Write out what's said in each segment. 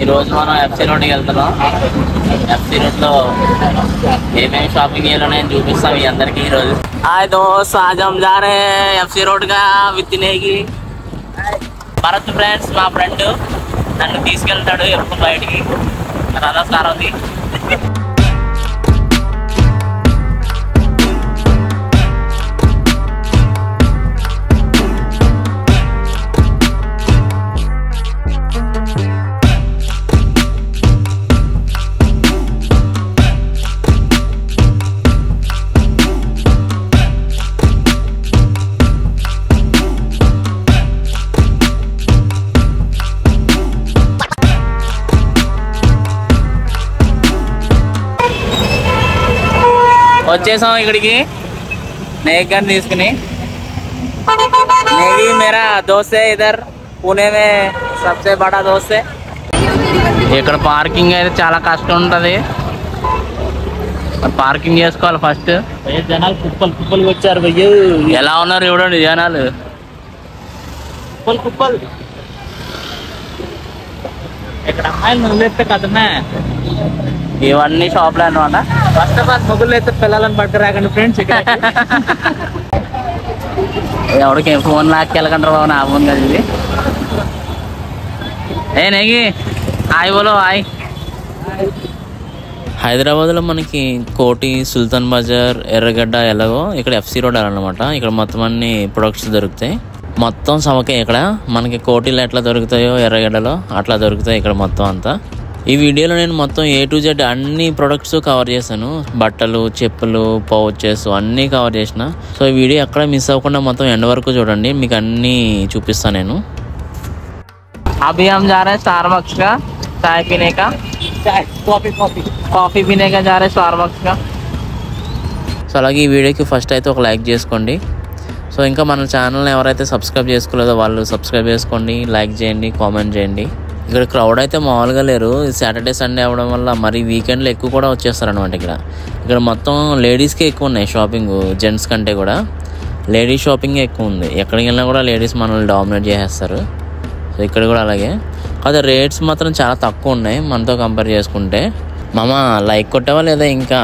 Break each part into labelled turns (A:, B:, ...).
A: ఈరోజు మనం ఎఫ్సీ రోడ్కి వెళ్తున్నాం. ఎఫ్సీ రోడ్లో ఏమేమి షాపింగ్ చేయాలని చూపిస్తాం మీ అందరికీ ఈరోజు. హాయ్ దోస్త్, आज हम जा रहे हैं एफसी रोड का విత్తినేకి. భరత్ ఫ్రెండ్స్, మా ఫ్రెండ్ నన్ను తీసుకెళ్తాడు ఎప్పుడు బయటికి. రథస్కారం ఉంది. వచ్చేసాం ఇక్కడికి नेक गन తీసుకుని. नेगी मेरा दोस्त है, इधर पुणे में सबसे बड़ा दोस्त है. ఇక్కడ పార్కింగ్ అయితే చాలా కష్టం ఉంటుంది. పార్కింగ్ చేసుకోవాలి ఫస్ట్. జనాలు కుప్పలు కుప్పలు వచ్చారు భయ్య. ఎలా ఉన్నారు చూడండి జనాలు, కుప్పలు కుప్పలు. ఇక్కడ అమ్మాయిలు నువ్వులేస్తే కదన్నా. ఇవన్నీ షాప్లో అనమాట. ఫస్ట్ ఆఫ్ ఆల్ మొగుళ్ళు అయితే పిల్లలను పట్టుకురాకండి ఫ్రెండ్స్. ఇక్కడ ఎవరికి ఫోన్ లాక్కెళ్ళకంటారు బాబు, నా ఫోన్ కదా ఇది. ఏ నెగి హాయ్ బోలో హాయ్. హైదరాబాద్లో మనకి కోటి, సుల్తాన్ బజార్, ఎర్రగడ్డ ఎలాగో ఇక్కడ ఎఫ్సీ రోడ్ అనమాట. ఇక్కడ మొత్తం అన్ని ప్రొడక్ట్స్ దొరుకుతాయి. మొత్తం సమకే. ఇక్కడ మనకి కోటిలో ఎట్లా దొరుకుతాయో ఎర్రగడ్డలో అట్లా దొరుకుతాయి ఇక్కడ మొత్తం అంతా. ఈ వీడియోలో నేను మొత్తం A to Z అన్ని ప్రొడక్ట్స్ కవర్ చేశాను. బట్టలు, చెప్పులు, పౌచెస్ అన్నీ కవర్ చేసిన. సో ఈ వీడియో ఎక్కడ మిస్ అవ్వకుండా మొత్తం ఎండ్ వరకు చూడండి, మీకు అన్నీ చూపిస్తాను నేను. अभी हम जा रहे हैं स्टारबक्स का चाय पीने का. कॉफ़ी पीने का जा रहे हैं स्टारबक्स का. సో అలాగే ఈ వీడియోకి ఫస్ట్ అయితే ఒక లైక్ చేసుకోండి. సో ఇంకా మన ఛానల్ని ఎవరైతే సబ్స్క్రైబ్ చేసుకోలేదో వాళ్ళు సబ్స్క్రైబ్ చేసుకోండి, లైక్ చేయండి, కామెంట్ చేయండి. ఇక్కడ క్రౌడ్ అయితే మామూలుగా లేరు. సాటర్డే సండే అవ్వడం వల్ల మరి వీకెండ్లో ఎక్కువ కూడా వచ్చేస్తారనమాట. ఇక్కడ మొత్తం లేడీస్కే ఎక్కువ ఉన్నాయి షాపింగ్, జెంట్స్ కంటే కూడా లేడీస్ షాపింగే ఎక్కువ ఉంది. ఎక్కడికి వెళ్ళినా కూడా లేడీస్ మనల్ని డామినేట్ చేసేస్తారు. సో ఇక్కడ కూడా అలాగే. అదే రేట్స్ మాత్రం చాలా తక్కువ ఉన్నాయి మనతో కంపేర్ చేసుకుంటే. మామ లైక్ కొట్టావా లేదా ఇంకా?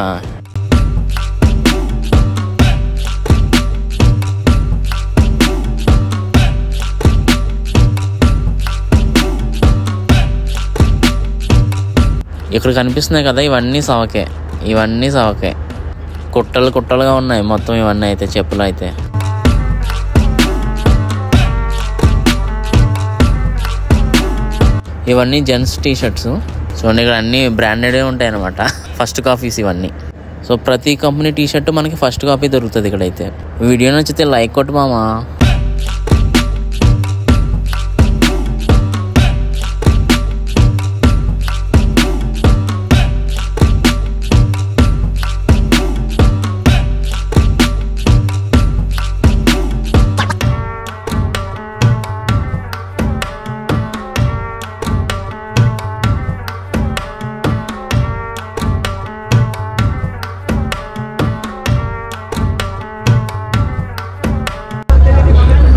A: ఇక్కడ కనిపిస్తున్నాయి కదా, ఇవన్నీ సవకే. ఇవన్నీ సవకే, కుట్టలు కుట్టలుగా ఉన్నాయి మొత్తం ఇవన్నీ అయితే చెప్పులు అయితే. ఇవన్నీ జెంట్స్ టీషర్ట్స్. చూడండి ఇక్కడ అన్నీ బ్రాండెడే ఉంటాయి అన్నమాట. ఫస్ట్ కాపీస్ ఇవన్నీ. సో ప్రతి కంపెనీ టీషర్ట్ మనకి ఫస్ట్ కాపీ దొరుకుతుంది ఇక్కడైతే. వీడియో నచ్చితే లైక్ కొట్టు మామా.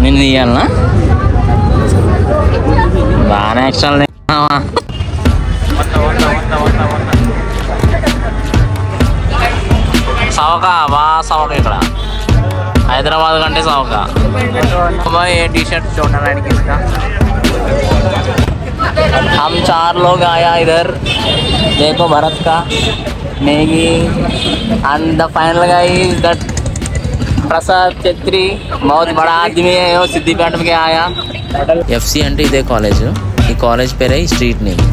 A: నేను తీయాలనా? బాగానే ఎక్స్ట్రా సవకా, బాగా సవక. ఇక్కడ హైదరాబాద్ కంటే సవక. ఏ టీ షర్ట్ చూడడానికి इसका हम 4 लोग आया इधर. देखो भरत का, Negi and the final guys that Prasad Chhetri. बहुत बड़ा आदमी है, वो सिद्धिपेट में आया. एफसी అంటే ఇదే కాలేజ్. ఈ కాలేజ్ పేరే ఈ స్ట్రీట్ నేమ్.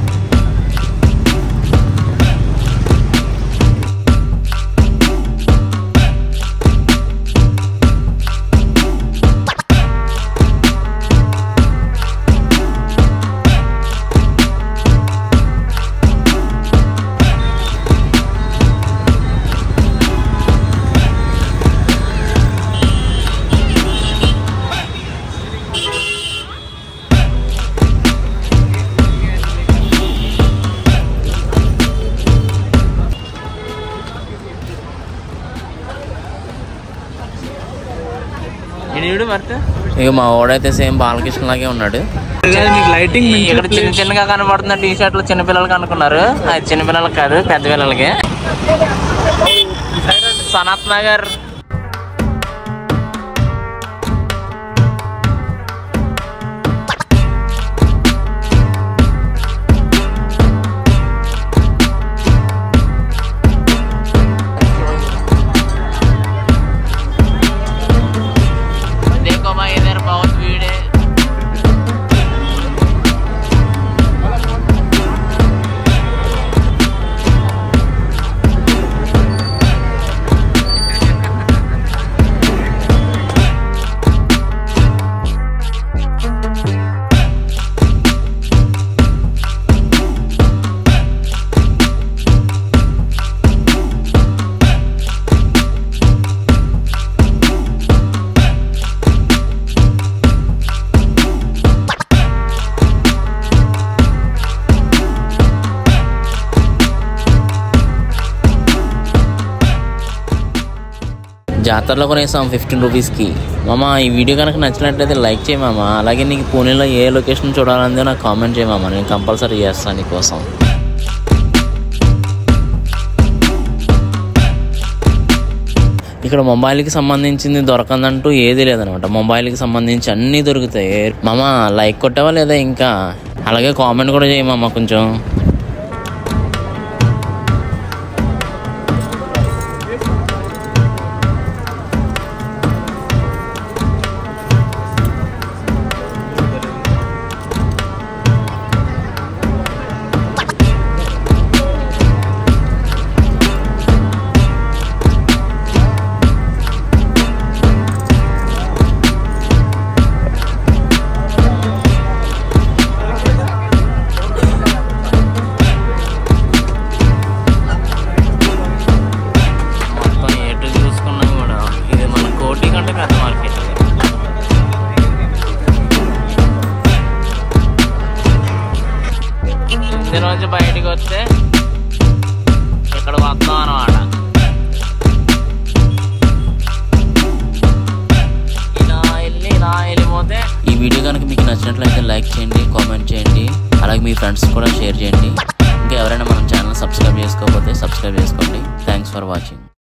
A: ఇక మా వాడైతే సేమ్ బాలకృష్ణ లాగే ఉన్నాడు.
B: లైటింగ్
A: ఇక్కడ చిన్న చిన్నగా కనబడుతున్న టీ షర్ట్లు చిన్నపిల్లలకి అనుకున్నారు, అది చిన్నపిల్లలకి కాదు పెద్ద పిల్లలకి. సనత్ నగర్ జాతరలో కొనేసాం 15 రూపీస్కి. మామ ఈ వీడియో కనుక నచ్చినట్లయితే లైక్ చేయి మామ. అలాగే నీకు పూణేలో ఏ లొకేషన్ చూడాలందో నాకు కామెంట్ చేయి మామ, నేను కంపల్సరీ చేస్తాను నీకోసం. ఇక్కడ మొబైల్కి సంబంధించింది దొరకందంటూ ఏది లేదనమాట. మొబైల్కి సంబంధించి అన్నీ దొరుకుతాయి. మామ లైక్ కొట్టావా లేదా ఇంకా? అలాగే కామెంట్ కూడా చేయి మామ కొంచెం. రోజు బయటికి వస్తే ఇక్కడ వస్తాం అన్నమాట. ఇలా వెళ్ళిపోతే. ఈ వీడియో కనుక మీకు నచ్చినట్లయితే లైక్ చేయండి, కామెంట్ చేయండి, అలాగే మీ ఫ్రెండ్స్ కూడా షేర్ చేయండి. ఇంకా ఎవరైనా మన ఛానల్ సబ్స్క్రైబ్ చేసుకోకపోతే సబ్స్క్రైబ్ చేసుకోండి. Thanks for watching.